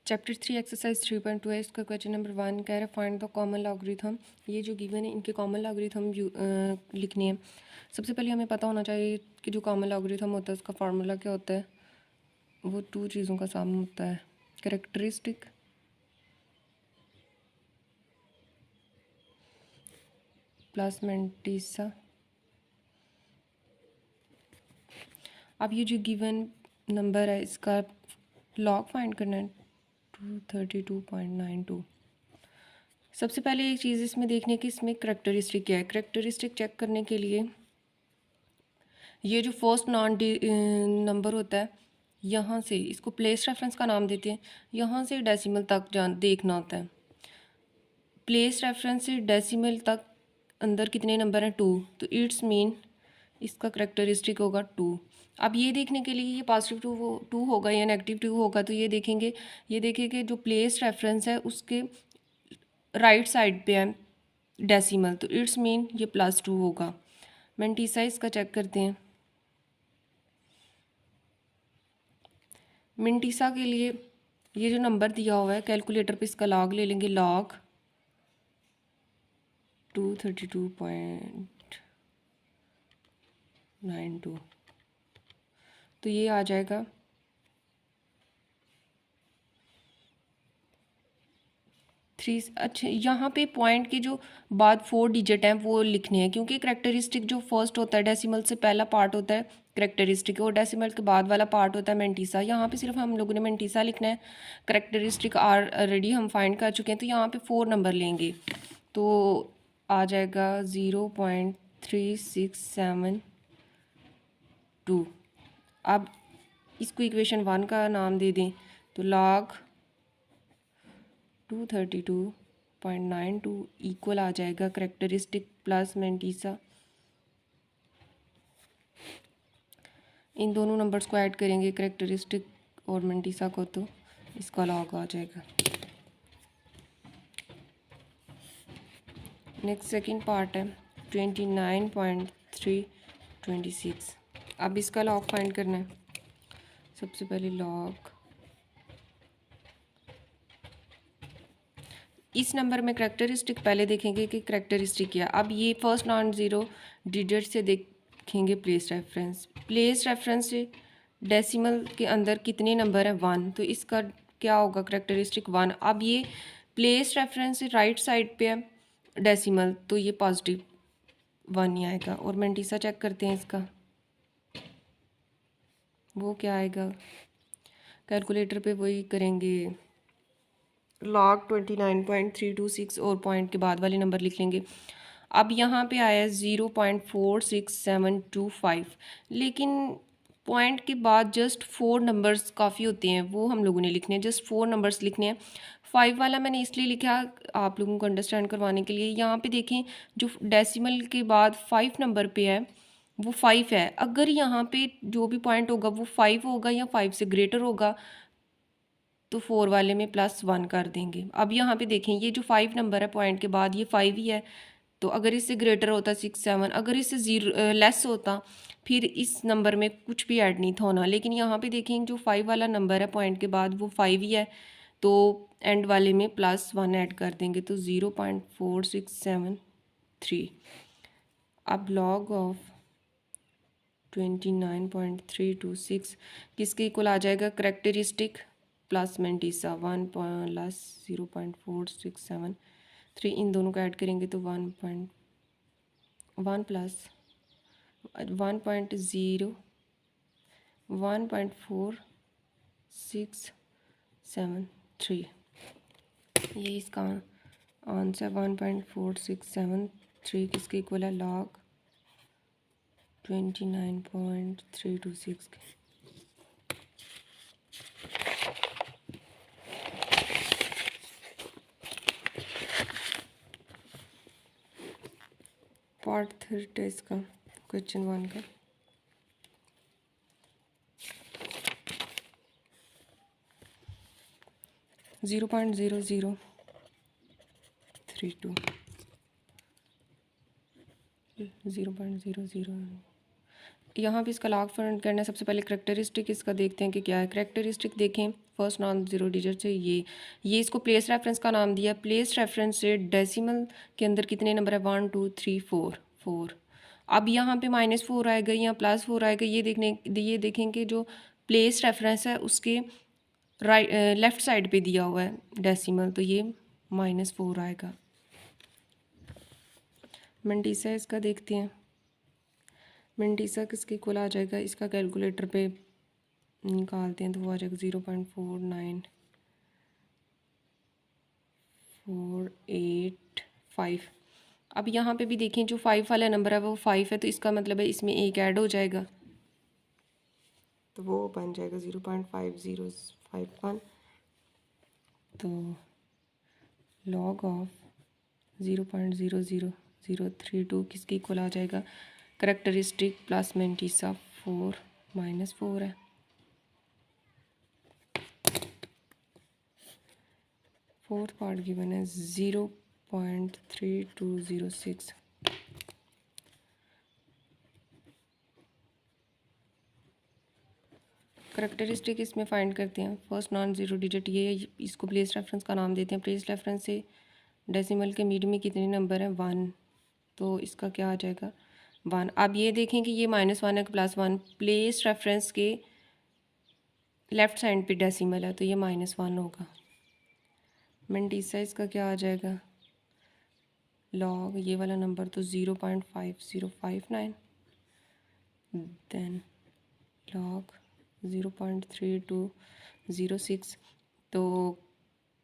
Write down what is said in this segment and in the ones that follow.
Chapter 3 exercise 3.2 है। इसका question number 1 कह रहा है फाइंड द कॉमन लॉगरिथम। ये जो गिवन है इनके कॉमन लॉगरिथम लिखनी है। सबसे पहले हमें पता होना चाहिए कि जो कॉमन लॉगरिथम होता है उसका फार्मूला क्या होता है। वो 2 चीज़ों का सामना होता है, कैरेक्टरिस्टिक प्लस मैंटिसा। अब ये जो गिवन नंबर है इसका लॉग फाइंड करना है 232.92। सबसे पहले एक चीज़ इसमें देखने की इसमें करेक्टरिस्टिक क्या है। करेक्टरिस्टिक चेक करने के लिए ये जो फर्स्ट नॉन नंबर होता है यहाँ से इसको प्लेस रेफरेंस का नाम देते हैं, यहाँ से डेसिमल तक देखना होता है। प्लेस रेफरेंस से डेसिमल तक अंदर कितने नंबर हैं 2, तो इट्स मीन इसका करेक्टरिस्टिक होगा 2। अब ये देखने के लिए ये पॉजिटिव 2 होगा या नेगेटिव 2 होगा, तो ये देखेंगे जो प्लेस रेफरेंस है उसके राइट साइड पे है डेसिमल, तो इट्स मीन ये +2 होगा। मैंटिसा इसका चेक करते हैं। मैंटिसा के लिए ये जो नंबर दिया हुआ है कैलकुलेटर पे इसका लॉग ले लेंगे, लॉग 232.92, तो ये आ जाएगा 3। अच्छा, यहाँ पे पॉइंट के जो बाद 4 डिजिट हैं वो लिखने हैं, क्योंकि करेक्टरिस्टिक जो फर्स्ट होता है डेसिमल से पहला पार्ट होता है करेक्टरिस्टिक, और डेसिमल के बाद वाला पार्ट होता है मैंटिसा। यहाँ पे सिर्फ हम लोगों ने मैंटिसा लिखना है, करेक्टरिस्टिक ऑलरेडी हम फाइंड कर चुके हैं, तो यहाँ पे 4 नंबर लेंगे तो आ जाएगा 0.3672। अब इसको इक्वेशन 1 का नाम दे दें, तो लॉग 232.92 इक्वल आ जाएगा करेक्टरिस्टिक प्लस मैंटिसा। इन दोनों नंबर्स को ऐड करेंगे करेक्टरिस्टिक और मैंटिसा को, तो इसका लॉग आ जाएगा। नेक्स्ट सेकंड पार्ट है 29.326। अब इसका लॉग फाइंड करना है। सबसे पहले लॉग इस नंबर में करेक्टरिस्टिक पहले देखेंगे कि करेक्टरिस्टिक क्या। अब ये फर्स्ट नॉन ज़ीरो डिजिट से देखेंगे प्लेस रेफरेंस से डेसिमल के अंदर कितने नंबर हैं 1, तो इसका क्या होगा करेक्टरिस्टिक 1। अब ये प्लेस रेफरेंस से राइट साइड पे है डेसिमल, तो ये +1 ही आएगा। और मैंटिसा चेक करते हैं इसका, वो क्या आएगा। कैलकुलेटर पे वही करेंगे, लॉग 29.326 और पॉइंट के बाद वाले नंबर लिख लेंगे। अब यहाँ पे आया 0.46725, लेकिन पॉइंट के बाद जस्ट 4 नंबर्स काफ़ी होते हैं, वो हम लोगों ने लिखने हैं, जस्ट 4 नंबर्स लिखने हैं। 5 वाला मैंने इसलिए लिखा आप लोगों को अंडरस्टैंड करवाने के लिए। यहाँ पे देखें जो डेसिमल के बाद 5 नंबर पे है वो 5 है। अगर यहाँ पे जो भी पॉइंट होगा वो 5 होगा या 5 से ग्रेटर होगा, तो 4 वाले में +1 कर देंगे। अब यहाँ पे देखें ये जो 5 नंबर है पॉइंट के बाद ये 5 ही है, तो अगर इससे ग्रेटर होता 6 7, अगर इससे 0 लेस होता फिर इस नंबर में कुछ भी ऐड नहीं था होना। लेकिन यहाँ पे देखें जो 5 वाला नंबर है पॉइंट के बाद वो 5 ही है, तो एंड वाले में +1 ऐड कर देंगे, तो 0.4673। अब लॉग ऑफ 29.326 किसके इक्वल आ जाएगा करेक्टरिस्टिक प्लस मैंटिसा 1 प्लस 0.4673। इन दोनों को ऐड करेंगे तो 1 प्लस 1.4673, ये इसका आंसर 1.4673 किसके इक्वल है लॉग 29.326 के। पार्ट 3 टेस्ट का क्वेश्चन 1 का 0.0032 0.00 यहाँ पे इसका लॉग फाइंड करना है। सबसे पहले करेक्टरिस्टिक इसका देखते हैं कि क्या है। करेक्टरिस्टिक देखें फर्स्ट नॉन ज़ीरो डिजिट से ये इसको प्लेस रेफरेंस का नाम दिया। प्लेस रेफरेंस से डेसिमल के अंदर कितने नंबर है, 1 2 3 4 4। अब यहाँ पे -4 आएगा या +4 आएगा, ये देखें कि जो प्लेस रेफरेंस है उसके राइट लेफ़्ट साइड पे दिया हुआ है डेसिमल, तो ये -4 आएगा। मंटीसा इसका देखते हैं। मंटीसा किसके इक्वल आ जाएगा, इसका कैलकुलेटर पे निकालते हैं तो वो आ जाएगा 0.49485। अब यहाँ पे भी देखें जो 5 वाला नंबर है वो 5 है, तो इसका मतलब है इसमें एक ऐड हो जाएगा, तो वो बन जाएगा 0.5051। तो लॉग ऑफ 0.00032 किसके इक्वल आ जाएगा, करेक्टरिस्टिक प्लस मंटीसा 4 -4 है। फोर्थ पार्ट गिवन है 0.3206। करेक्टरिस्टिक इसमें फाइंड करते हैं। फर्स्ट नॉन ज़ीरो डिजिट ये, इसको प्लेस रेफरेंस का नाम देते हैं। प्लेस रेफरेंस से डेसिमल के मिड में कितने नंबर हैं, 1, तो इसका क्या आ जाएगा 1। अब ये देखें कि ये -1 है +1, प्लेस रेफरेंस के लेफ़्ट साइड पे डेसिमल है तो ये -1 होगा। मंटीसा इसका क्या आ जाएगा, लॉग ये वाला नंबर तो 0.5059, देन लॉग 0.3206, तो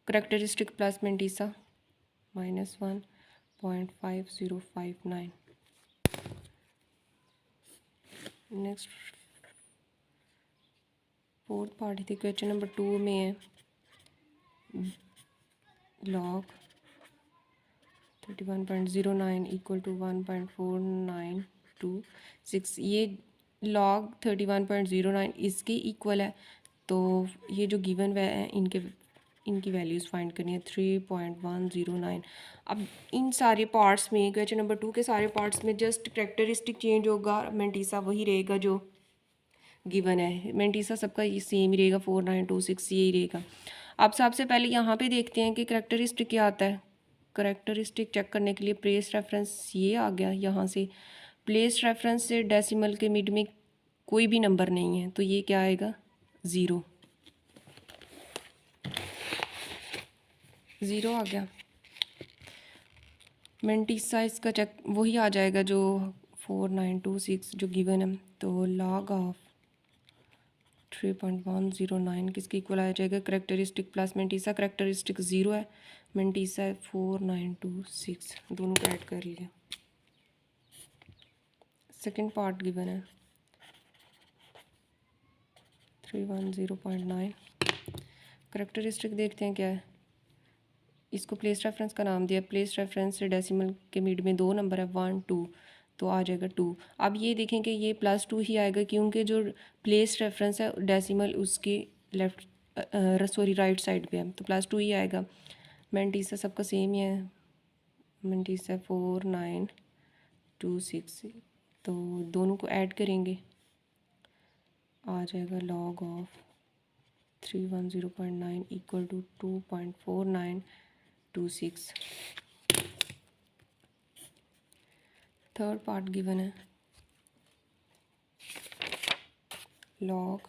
characteristic plus mantissa -1.5059। Next fourth part थी, क्वेश्चन नंबर 2 में है लॉग 31.09 इक्वल टू 1.4926। ये लॉग 31.09 इसके इक्वल है, तो ये जो गिवन है इनकी वैल्यूज़ फाइंड करनी है 3.109। अब इन सारे पार्ट्स में, क्वेश्चन नंबर 2 के सारे पार्ट्स में जस्ट करेक्टरिस्टिक चेंज होगा, मंटीसा वही रहेगा जो गिवन है। मंटीसा सबका ये सेम ही रहेगा, 4926 यही रहेगा। अब सबसे पहले यहाँ पे देखते हैं कि करेक्टरिस्टिक क्या आता है। करेक्टरिस्टिक चेक करने के लिए प्लेस रेफरेंस ये आ गया, यहाँ से प्लेस रेफरेंस से डेसिमल के मिड में कोई भी नंबर नहीं है, तो ये क्या आएगा 0 आ गया। मंटीसा इसका चेक वही आ जाएगा जो 4926 जो गिवन है, तो लॉग ऑफ 3.109 किसके इक्वल आ जाएगा, करेक्टरिस्टिक प्लस मंटीसा। करेक्टरिस्टिक 0 है, मंटीसा है 4926, दोनों को ऐड कर लिया। सेकेंड पार्ट गिवन है 310.9। करेक्टरिस्टिक देखते हैं क्या है। इसको प्लेस रेफरेंस का नाम दिया। प्लेस रेफरेंस से डेसिमल के मिड में 2 नंबर है 1 2, तो आ जाएगा 2। अब ये देखें कि ये +2 ही आएगा, क्योंकि जो प्लेस रेफरेंस है डेसिमल उसके राइट साइड पे है, तो +2 ही आएगा। मंटीसा सबका सेम ही है, मंटीसा 4926, तो दोनों को ऐड करेंगे, आ जाएगा log of 310.9 equal to 2.4926। Third part given है लॉग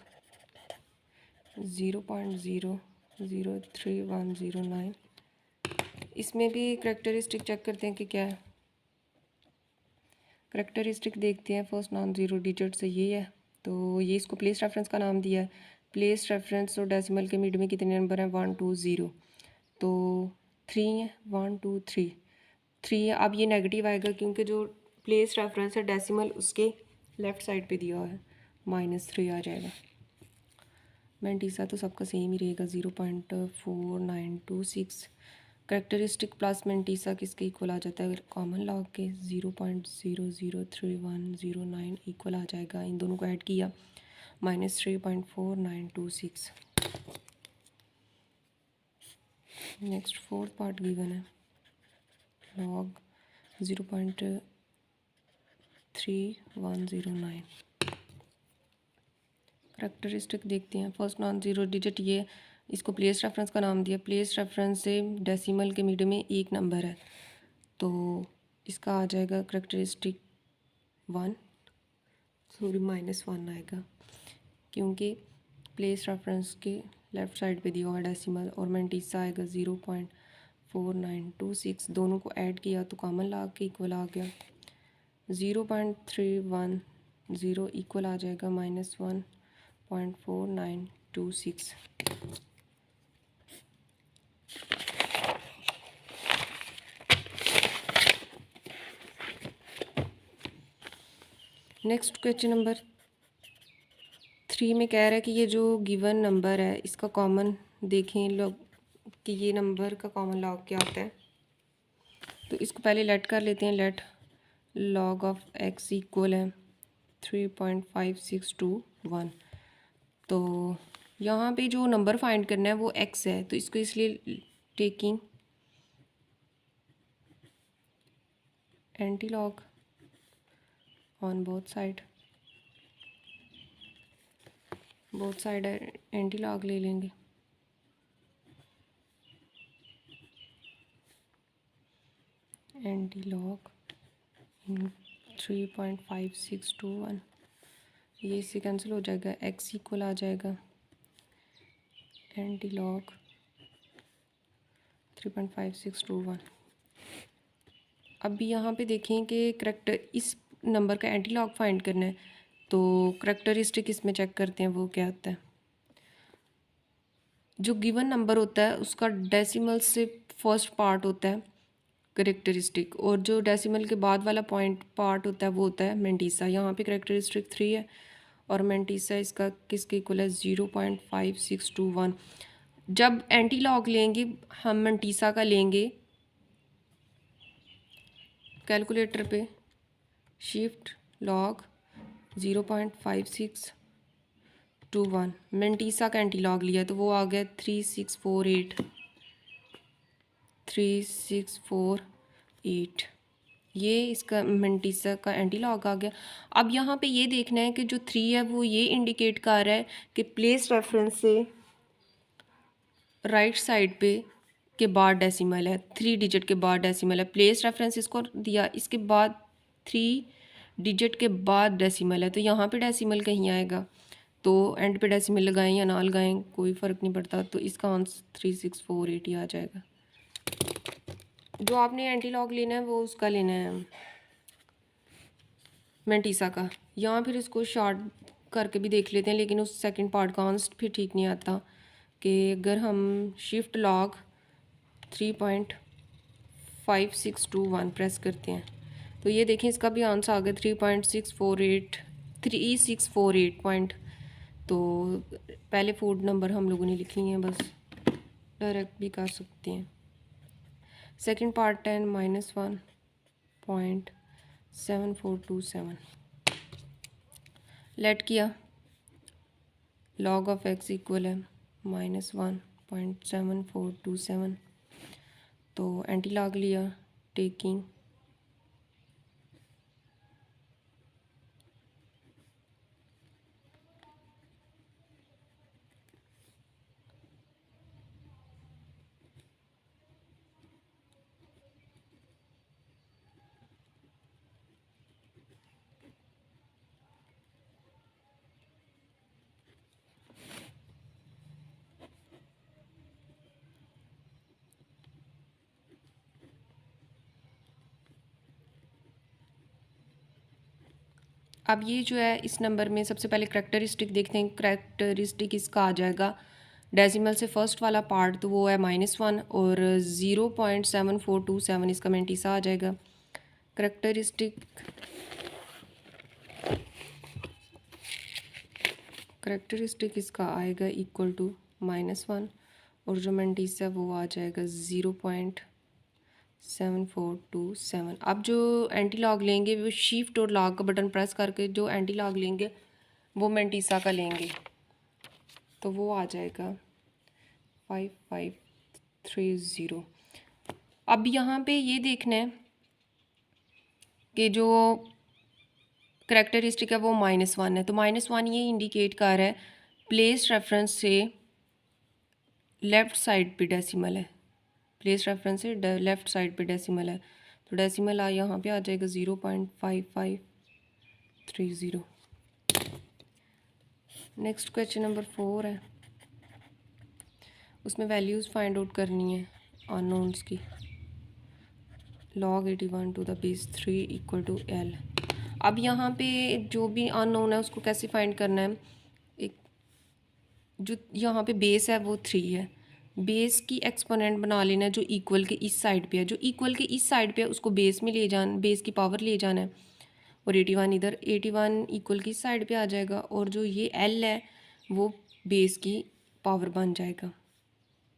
0.003109। इसमें भी करेक्टरिस्टिक चेक करते हैं कि क्या है। करेक्टरिस्टिक देखते हैं फर्स्ट नॉन ज़ीरो डिजिट से ये है, तो ये इसको प्लेस रेफरेंस का नाम दिया है। प्लेस रेफरेंस और डेसिमल के मिड में कितने नंबर हैं 1 2 0, तो 3 है 1 2 3 3 है। अब ये नेगेटिव आएगा क्योंकि जो प्लेस रेफरेंस है डेसिमल उसके लेफ़्ट साइड पे दिया हुआ है, -3 आ जाएगा। मंटीसा तो सबका सेम ही रहेगा 0.4926। करेक्टरिस्टिक प्लस मंटीसा किसके इक्वल आ जाता है, कॉमन लॉग के 0.003109 इक्वल आ जाएगा। इन दोनों को ऐड किया, -3.4926। नेक्स्ट फोर्थ पार्ट गिवन है लॉग 0.3109। करेक्टरिस्टिक देखते हैं। फर्स्ट नॉन ज़ीरो डिजिट, ये इसको प्लेस रेफरेंस का नाम दिया। प्लेस रेफरेंस से डेसिमल के मिड में एक नंबर है, तो इसका आ जाएगा करेक्टरिस्टिक 1, सॉरी -1 आएगा, क्योंकि प्लेस रेफरेंस के लेफ़्ट साइड पे दिया हुआ डेसिमल, और मैंटीसा आएगा 0.4926। दोनों को ऐड किया तो कॉमन लॉग के इक्वल आ गया। 0.310 इक्वल आ जाएगा -1.4926। नेक्स्ट क्वेश्चन नंबर 3 में कह रहा है कि ये जो गिवन नंबर है इसका कॉमन देखें लोग कि ये नंबर का कॉमन लॉग क्या होता है। तो इसको पहले लेट कर लेते हैं। Let log of x equal है 3.5621। तो यहाँ पे जो नंबर फाइंड करना है वो x है, तो इसको इसलिए taking anti log on both side anti log ले लेंगे। एंटी लॉग 3.5621, ये इससे कैंसिल हो जाएगा। x इक्वल आ जाएगा एंटी लॉग 3.5621। अब यहाँ पे देखें कि करेक्टर इस नंबर का एंटी लॉग फाइंड करना है, तो करेक्टरिस्टिक इसमें चेक करते हैं वो क्या होता है। जो गिवन नंबर होता है उसका डेसिमल से फर्स्ट पार्ट होता है करेक्टरिस्टिक, और जो डेसिमल के बाद वाला पार्ट होता है वो होता है मैंटीसा। यहाँ पे करेक्टरिस्टिक 3 है और मैंटीसा इसका किसके इक्वल है 0.5621। जब एंटी लॉग लेंगे हम मैंटीसा का लेंगे कैलकुलेटर पे, शिफ्ट लॉग 0.5621, मैंटीसा का एंटी लॉग लिया तो वो आ गया 3648। ये इसका मैंटीसा का एंटी लॉग आ गया। अब यहाँ पे ये देखना है कि जो 3 है वो ये इंडिकेट कर रहा है कि प्लेस रेफरेंस से राइट साइड पे के बाद डेसिमल है, 3 डिजिट के बाद डेसिमल है। प्लेस रेफरेंस इसको दिया, इसके बाद 3 डिजिट के बाद डेसिमल है, तो यहाँ पे डेसिमल कहीं आएगा। तो एंड पे डेसिमल लगाएं या ना लगाएं कोई फ़र्क नहीं पड़ता, तो इसका आंसर 3648 ही आ जाएगा। जो आपने एंटी लॉग लेना है वो उसका लेना है मैंटीसा का। यहाँ फिर इसको शॉर्ट करके भी देख लेते हैं, लेकिन उस सेकंड पार्ट का आंसर फिर ठीक नहीं आता कि अगर हम शिफ्ट लॉग 3.5621 प्रेस करते हैं तो ये देखें इसका भी आंसर आ गया 3648 पॉइंट। तो पहले फूड नंबर हम लोगों ने लिखनी है, बस डायरेक्ट भी कर सकते हैं। सेकंड पार्ट 10 -1.7427 लेट किया। लॉग ऑफ x इक्वल है -1.7427, तो एंटी लॉग लिया टेकिंग अब ये जो है इस नंबर में सबसे पहले करेक्टरिस्टिक देखते हैं। करेक्टरिस्टिक इसका आ जाएगा डेसिमल से फर्स्ट वाला पार्ट, तो वो है -1, और 0.7427 इसका मैंटीसा आ जाएगा। करेक्टरिस्टिक इसका आएगा इक्वल टू -1, और जो मैंटीसा वो आ जाएगा 0.7427। अब जो एंटी लॉग लेंगे वो शिफ्ट और लॉग का बटन प्रेस करके जो एंटी लॉग लेंगे वो मैंटीसा का लेंगे, तो वो आ जाएगा 5530। अब यहाँ पे ये देखना है कि जो करेक्टरिस्टिक है वो -1 है, तो -1 ये इंडिकेट कर रहा है प्लेस रेफरेंस से लेफ़्ट साइड पे डेसिमल है, प्लेस रेफरेंस से लेफ़्ट साइड पे डेसिमल है, तो डेसिमल यहाँ पे आ जाएगा 0.5530। नेक्स्ट क्वेश्चन नंबर 4 है, उसमें वैल्यूज़ फाइंड आउट करनी है अननोन्स की। log 81 to the base 3 equal to L। अब यहाँ पे जो भी अननोन है उसको कैसे फाइंड करना है, एक जो यहाँ पे बेस है वो 3 है, बेस की एक्सपोनेंट बना लेना है जो इक्वल के इस साइड पे है, जो इक्वल के इस साइड पे है उसको बेस में ले जाना, बेस की पावर ले जाना है, और 81 इधर, 81 इक्वल की साइड पे आ जाएगा, और जो ये L है वो बेस की पावर बन जाएगा।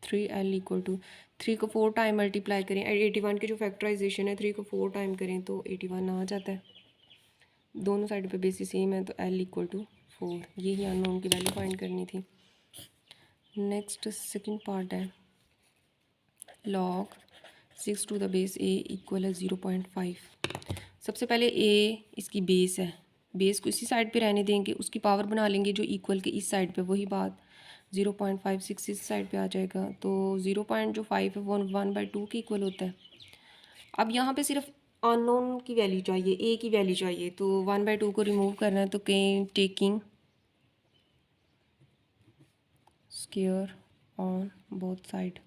3L इक्वल टू 3 को 4 टाइम मल्टीप्लाई करें, 81 की जो फैक्टराइजेशन है 3 को 4 टाइम करें तो 81 आ जाता है, दोनों साइड पे बेसिस सेम है तो L इक्वल टू 4, यही अननोन की वैल्यू फाइंड करनी थी। नेक्स्ट सेकंड पार्ट है log 6 to the base A equal है 0.5। सबसे पहले A इसकी बेस है, बेस को इसी साइड पे रहने देंगे, उसकी पावर बना लेंगे जो इक्वल के इस साइड पे, वही बात 0.56 इस साइड पे आ जाएगा, तो 0.5 है वो 1/2 के इक्वल होता है। अब यहाँ पे सिर्फ अननोन की वैल्यू चाहिए, A की वैल्यू चाहिए, तो 1/2 को रिमूव करना है, तो कहीं taking square on both side,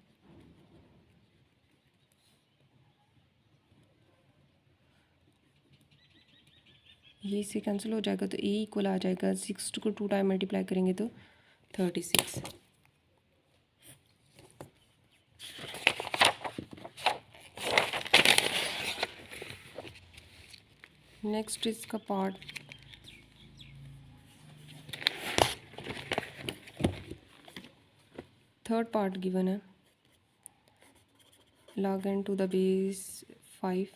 ये इससे कैंसिल हो जाएगा, तो A इक्वल आ जाएगा 6 को 2 टाइम मल्टीप्लाई करेंगे तो 36। नेक्स्ट इसका पार्ट थर्ड पार्ट गिवन है log n to the base 5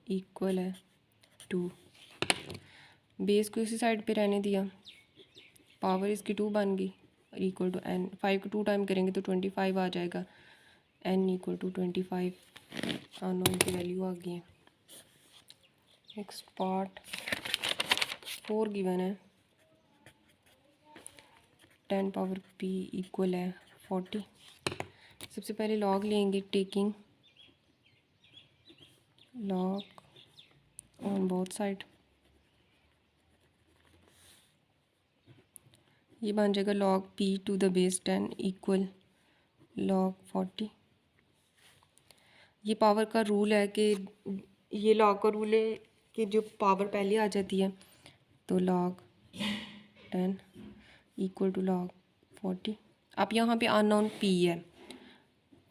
equal है 2, बेस को इसी साइड पे रहने दिया, पावर इसकी 2 बन गई, इक्वल टू n, 5 को 2 टाइम करेंगे तो 25 आ जाएगा, n इक्वल टू 25, अननोन की वैल्यू आ गई है। नेक्स्ट पार्ट 4 गिवन है 10 पावर p इक्वल है 40। सबसे पहले लॉग लेंगे, taking log on both side, ये बन जाएगा log p to the base 10 equal log 40। ये पावर का रूल है कि ये log का रूल है कि जो पावर पहले आ जाती है तो log 10 इक्वल टू log 40। अब यहाँ पे अननोन p है,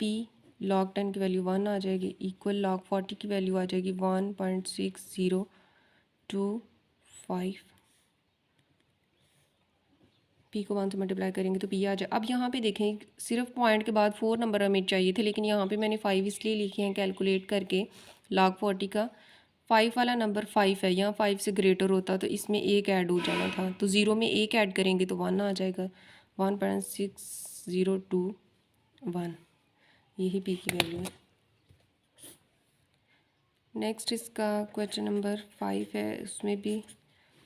p log 10 की वैल्यू 1 आ जाएगी, इक्वल log 40 की वैल्यू आ जाएगी 1.6025, पी को 1 से मल्टीप्लाई करेंगे तो पी आ जाए। अब यहाँ पे देखें सिर्फ पॉइंट के बाद 4 नंबर हमें चाहिए थे, लेकिन यहाँ पे मैंने 5 इसलिए लिखे हैं कैलकुलेट करके, log 40 का 5 वाला नंबर 5 है, यहाँ 5 से ग्रेटर होता तो इसमें एक ऐड हो जाना था, तो 0 में एक ऐड करेंगे तो 1 आ जाएगा, 1.6021, यही पी की वैल्यू है। नेक्स्ट इसका क्वेश्चन नंबर 5 है, उसमें भी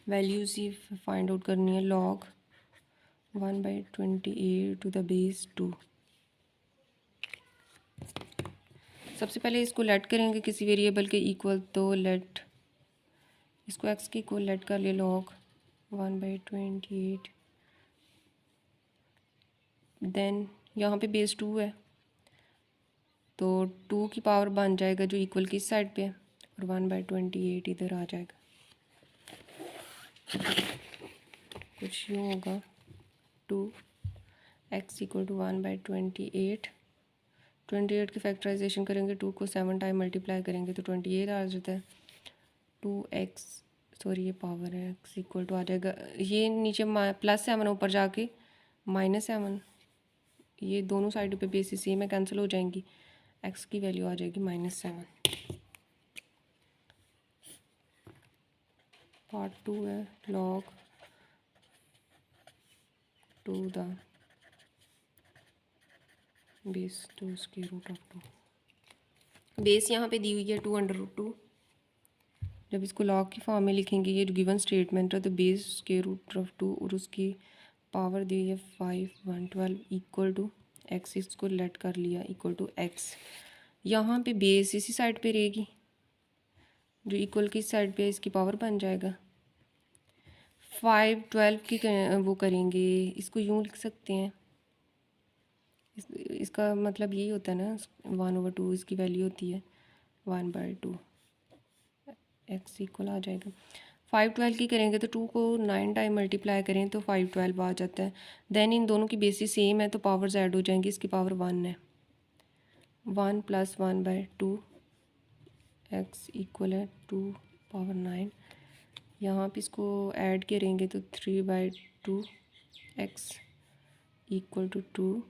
वैल्यूज़ ही फाइंड आउट करनी है, log 1/28 टू द बेस 2। सबसे पहले इसको लेट करेंगे किसी वेरिएबल के इक्वल, तो लेट इसको x के इक्वल लेट कर ले, log 1/28, देन यहाँ पे बेस 2 है तो 2 की पावर बन जाएगा जो इक्वल की साइड पे है, और 1/28 इधर आ जाएगा, कुछ यूँ होगा 2x इक्वल टू 1/28, 28 की फैक्टराइजेशन करेंगे, 2 को 7 टाइम मल्टीप्लाई करेंगे तो 28 आ जाता है, 2x, सॉरी ये पावर है, x इक्वल टू आ जाएगा, ये नीचे +7 ऊपर जाके -7, ये दोनों साइड पे बेसिस सेम है, कैंसिल हो जाएंगी, x की वैल्यू आ जाएगी -7। पार्ट 2 है log to the base 2 square root of 2, base यहाँ पे दी हुई है 2/√2, जब इसको लॉग की फॉर्म में लिखेंगे, ये गिवन स्टेटमेंट है, तो बेस स्क्वायर रूट ऑफ 2 और उसकी पावर दी है 5 112 इक्वल टू एक्स, इसको लेट कर लिया इक्वल टू एक्स। यहाँ पे बेस इसी साइड पे रहेगी, जो इक्वल की साइड पे इसकी पावर बन जाएगा। 5 12 की वो करेंगे, इसको यूँ लिख सकते हैं, इसका मतलब यही होता है ना, 1/2 इसकी वैल्यू होती है 1/2, एक्स इक्वल आ जाएगा। 5 12 की करेंगे तो 2 को 9 टाइम मल्टीप्लाई करें तो 5 12 आ जाता है। देन इन दोनों की बेसिस सेम है तो पावर्स ऐड हो जाएंगी, इसकी पावर 1 है, 1 + 1/2 एक्स इक्वल है 2 पावर 9। यहाँ पे इसको ऐड करेंगे तो 3/2 एक्स इक्वल टू 2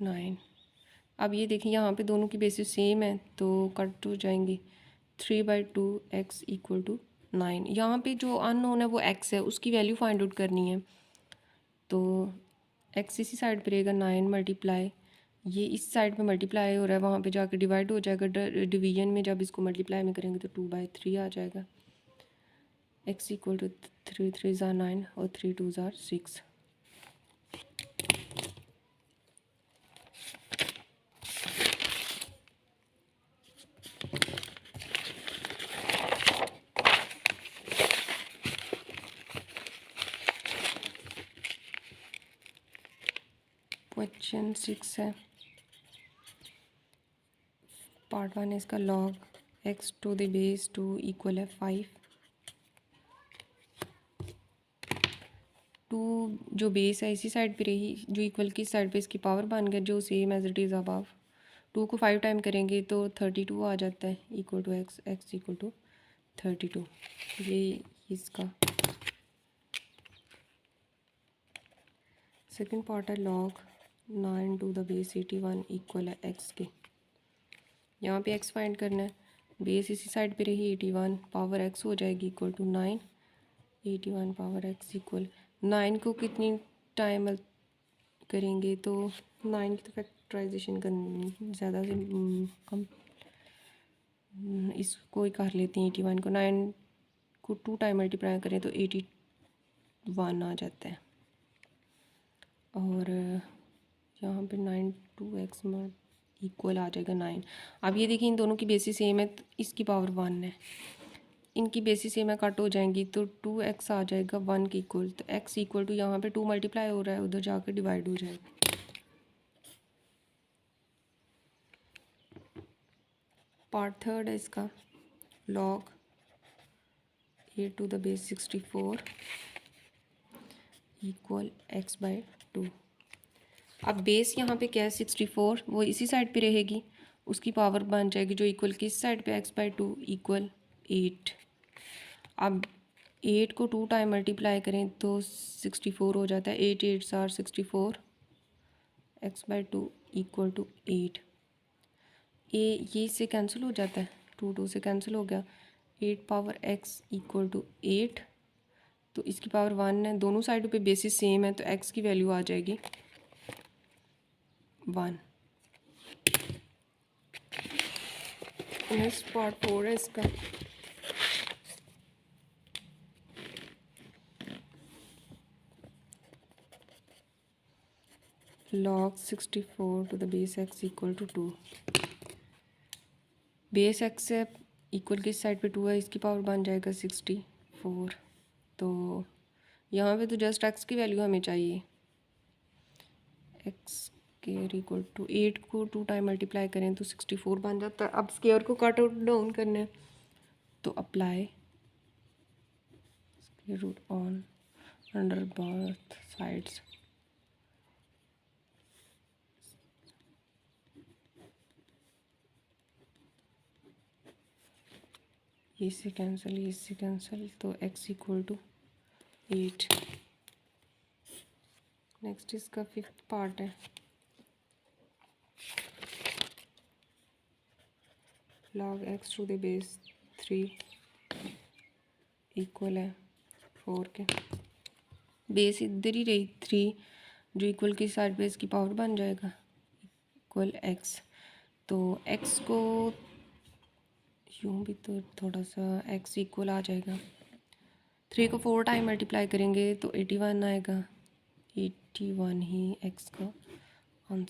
9। अब ये देखें यहाँ पे दोनों की बेसिस सेम है तो कट हो जाएंगी, 3/2 एक्स इक्वल टू 9। यहाँ पे जो अननोन है वो एक्स है, उसकी वैल्यू फाइंड आउट करनी है, तो एक्स इसी साइड पे रहेगा 9 मल्टीप्लाई, ये इस साइड पे मल्टीप्लाई हो रहा है, वहाँ पे जाकर डिवाइड हो जाएगा। डिवीजन में जब इसको मल्टीप्लाई में करेंगे तो 2/3 आ जाएगा। एक्स इक्वल टू 3 3 ज़ा 9 और 3 2 ज़ा 6। क्वेश्चन 6 है, पार्ट 1 है इसका, log x to the base 2 equal है 5। 2 जो बेस है इसी साइड पे रही, जो इक्वल की साइड पे इसकी पावर बन गया, जो same as it is above. 2 को 5 टाइम करेंगे तो 32 आ जाता है equal to x, x equal to 32। ये इसका सेकंड पार्ट है, log 9 to the base 81 equal है एक्स के। यहाँ पे एक्स फाइंड करना है, बेस इसी साइड पे रही 81, पावर एक्स हो जाएगी equal to 9, 81 power x equal 9 को कितनी टाइम करेंगे तो 9 की तो फैक्टराइजेशन करनी ज़्यादा से कम, इसको ही कर लेते हैं 81 को, 9 को 2 टाइम मल्टीप्लाई करें तो 81 आ जाता है। और यहाँ पे 9 2x में इक्वल आ जाएगा 9। अब ये देखिए इन दोनों की बेसिस सेम है तो इसकी पावर 1 है, इनकी बेसिस सेम है, कट हो जाएंगी तो 2x आ जाएगा 1 के इक्वल, तो x इक्वल टू यहाँ पे 2 मल्टीप्लाई हो रहा है, उधर जाकर डिवाइड हो जाएगा। पार्ट थर्ड है इसका, log 8 to the base 64 equal x/2। अब बेस यहाँ पे क्या है 64, वो इसी साइड पे रहेगी, उसकी पावर बन जाएगी जो इक्वल की इस साइड पे x/2 इक्वल 8। अब 8 को 2 टाइम मल्टीप्लाई करें तो 64 हो जाता है, 8 8 आर 64, x/2 इक्वल टू 8। ये इससे कैंसिल हो जाता है, 2 2 से कैंसिल हो गया, 8 पावर x इक्वल टू 8, तो इसकी पावर 1 है, दोनों साइडों पे बेसिस सेम है तो x की वैल्यू आ जाएगी 1। नेक्स्ट पार्ट 4 है इसका, log 64 to the base x equal to 2। Base x से इक्वल की साइड पे 2 है, इसकी पावर बन जाएगा 64। तो यहाँ पे तो जस्ट x की वैल्यू हमें चाहिए, x स्केयर इक्वल टू 8 को 2 टाइम मल्टीप्लाई करें तो 64 बन जाता है। अब स्केयर को कट आउट डाउन करना है तो apply square root on under both sides, इससे कैंसिल तो x इक्वल टू 8। नेक्स्ट इसका फिफ्थ पार्ट है, log x to the base 3 equal है 4 के। बेस इधर ही रही 3, जो इक्वल की साइड पे इसकी पावर बन जाएगा इक्वल x। तो x को यूँ भी तो थोड़ा सा x इक्वल आ जाएगा। 3 को 4 टाइम मल्टीप्लाई करेंगे तो 81 आएगा। 81 ही x का आंसर